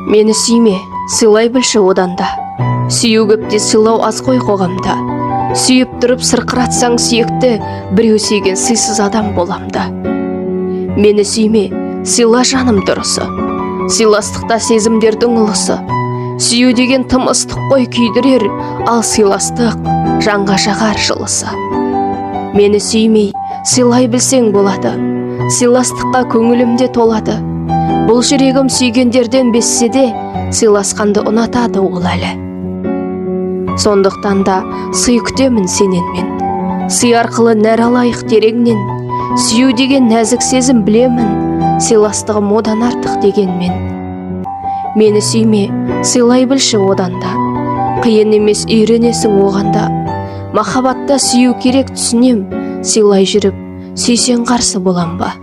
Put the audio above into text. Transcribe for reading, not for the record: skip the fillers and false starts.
Мені сүйме, сыйлай білші одан да. Сүйу көпте сыйлау аз қой қоғамда. Сүйіп тұрып сырқыратсаң сүйекті, біреу сүйген сыйсыз адам боламда. Мені сүйме, сыйла жаным дұрысы. Сыйластықта сезімдердің ұлысы. Сүйу деген тым ыстық қой күйдірер, ал сыйластық жанға жағар жылысы. Мені сүймей, сыйлай білсең болады. Сыйластыққа көңілімде толады. Бұл жүрегім сүйгендерден безсе де, сыйласқанды ұнатады ол әлі. Сондықтан да сый күтемін сенен мен. Сый арқылы нәр алайық тереңнен. Сүйу деген нәзік сезім білемін. Сыйластығым одан артық дегенмен. Мені сүйме, сыйлай білші одан да. Қиын емес үйренесің оғанда. Махаббатта сүю керек түсінем. Сыйлай жүріп, сүйсең қарсы болам ба?